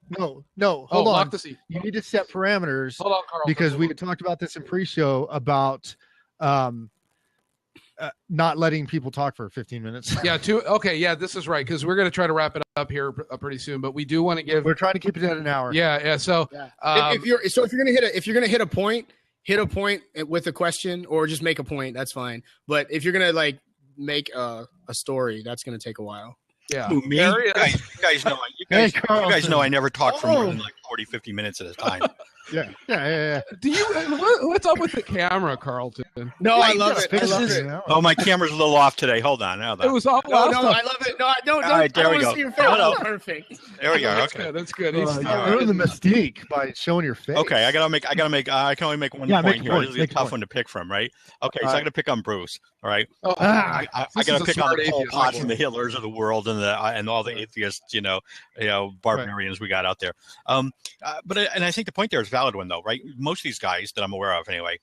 no, hold on. You need to set parameters. Hold on, Carl. Because we had talked about this in pre-show about not letting people talk for 15 minutes. Yeah. Okay. Yeah, this is right because we're going to try to wrap it up here pretty soon, but we do want to give. We're trying to keep it at an hour. Yeah. So, if you're gonna hit a point, hit a point with a question or just make a point. That's fine. But if you're gonna like make a story, that's gonna take a while. Yeah. Who, me? You guys know. You guys know I never talk for more than like 40, 50 minutes at a time. Yeah. Do you? What's up with the camera, Carlton? No, I love it. Oh, my camera's a little off today. Hold on. It was off. No, I love it. No, I don't. All right, there we go. No. Perfect. There we go. Okay, that's good. You're ruining the mystique by showing your face. Okay, I can only make one point here. This is a tough one to pick from, right? Okay, so I'm going to pick on Bruce. All right. I got to pick on the Pol Pots and the Hitlers of the world and all the atheists, barbarians we got out there. But I think the point there is a valid one, though, right? Most of these guys that I'm aware of, anyway,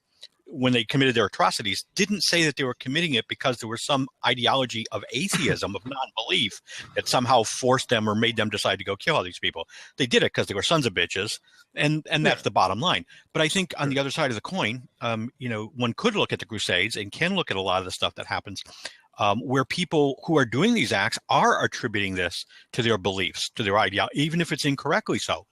when they committed their atrocities, didn't say that they were committing it because there was some ideology of atheism, of non-belief, that somehow forced them or made them decide to go kill all these people. They did it because they were sons of bitches, and that's the bottom line. But I think on the other side of the coin, one could look at the Crusades and can look at a lot of the stuff that happens where people who are doing these acts are attributing this to their beliefs, to their ideology, even if it's incorrectly so.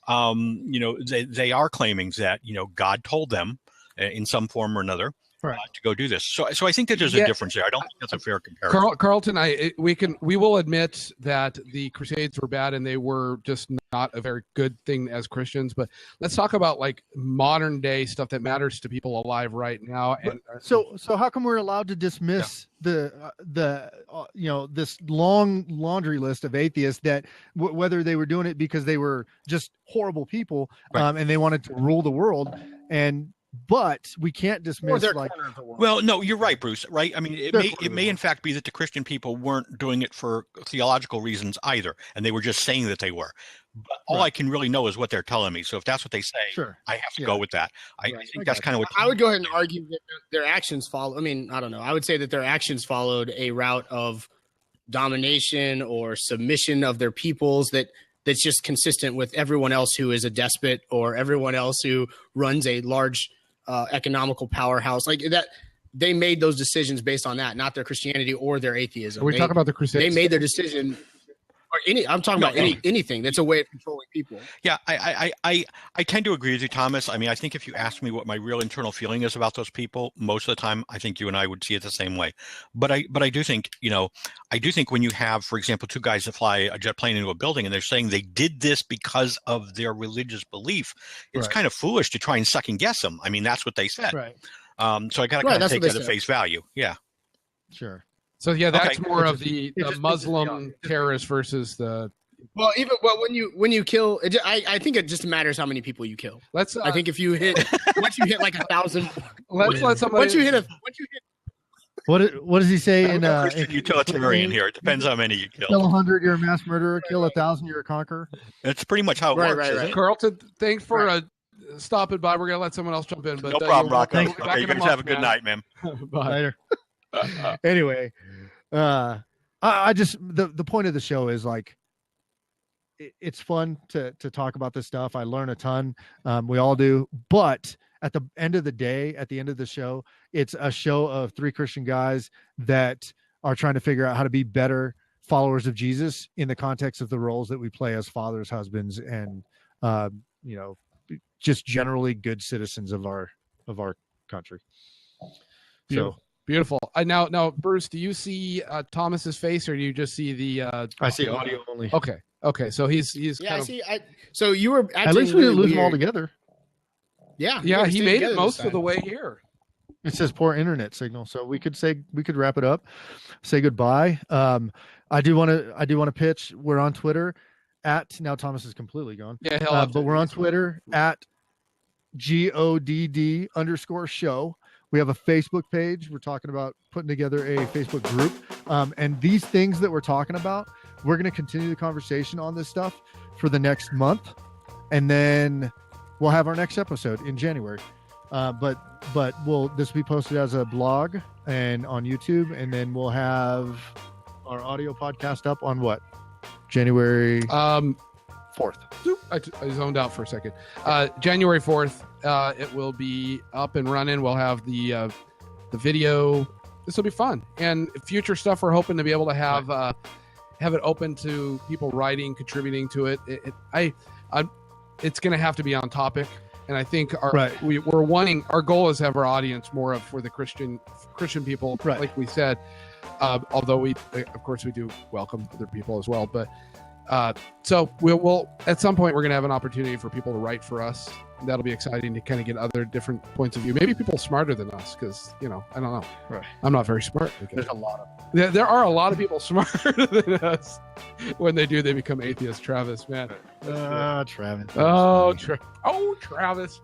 They are claiming that, God told them in some form or another to go do this. So I think that there's a difference there. I don't think that's a fair comparison. Carlton, we will admit that the Crusades were bad and they were just not a very good thing as Christians. But let's talk about like modern day stuff that matters to people alive right now. And so how come we're allowed to dismiss this long laundry list of atheists that whether they were doing it because they were just horrible people and they wanted to rule the world but we can't dismiss well, no, you're right, Bruce. Right? I mean, it may in fact be that the Christian people weren't doing it for theological reasons either, and they were just saying that they were. But all I can really know is what they're telling me. So if that's what they say, I have to go with that. I think that's kind of what I would go ahead and argue that their actions follow. I mean, I don't know. I would say that their actions followed a route of domination or submission of their peoples that that's just consistent with everyone else who is a despot or everyone else who runs a large economical powerhouse like that. They made those decisions based on that, not their Christianity or their atheism. Are we talking about the Crusades? They made their decision. I'm talking about anything that's a way of controlling people. Yeah, I tend to agree with you, Thomas. I mean, I think if you ask me what my real internal feeling is about those people, most of the time, I think you and I would see it the same way. But I do think, when you have, for example, two guys that fly a jet plane into a building and they're saying they did this because of their religious belief, it's kind of foolish to try and second guess them. I mean, that's what they said. Right. So I got to kind of take that at face value. Yeah. Sure. So yeah, that's more of the Muslim terrorists versus the. Well, when you kill, I think it just matters how many people you kill. I think if you hit once you hit like 1,000. Let somebody. Once you hit. What does he say in Christian utilitarian here? It depends how many you kill. Kill 100, you're a mass murderer. Kill 1,000, you're a conqueror. That's pretty much how it works. Right. Carlton, thanks for stopping by. We're gonna let someone else jump in. But no problem, Rocco. Okay, you guys have a good night, man. Bye. Later. Anyway, I just the point of the show is like it's fun to talk about this stuff. I learn a ton. We all do. But at the end of the day, at the end of the show, it's a show of three Christian guys that are trying to figure out how to be better followers of Jesus in the context of the roles that we play as fathers, husbands, and just generally good citizens of our country. Beautiful. Now, Bruce, do you see Thomas's face, or do you just see the? I see audio only. Okay. So he's. Yeah, so you were. At least we didn't lose them all together. Yeah. He made it most of the way here. It says poor internet signal, so we could wrap it up, say goodbye. I do want to pitch. We're on Twitter now. Thomas is completely gone. Yeah, but we're on Twitter at GODD_show. We have a Facebook page. We're talking about putting together a Facebook group. And these things that we're talking about, we're going to continue the conversation on this stuff for the next month. And then we'll have our next episode in January. But this will be posted as a blog and on YouTube. And then we'll have our audio podcast up on what? January 4th. I zoned out for a second. January 4th, it will be up and running. We'll have the video. This will be fun. And future stuff, we're hoping to be able to have it open to people writing, contributing to it. It's going to have to be on topic. And I think our goal is to have our audience more of for the Christian people, like we said. Although we do welcome other people as well, but. So we'll at some point we're going to have an opportunity for people to write for us. That'll be exciting to kind of get other different points of view. Maybe people smarter than us because, I don't know. Right. I'm not very smart. There's a lot of there are a lot of people smarter than us. When they become atheists. Travis, man. Travis. Oh, Travis.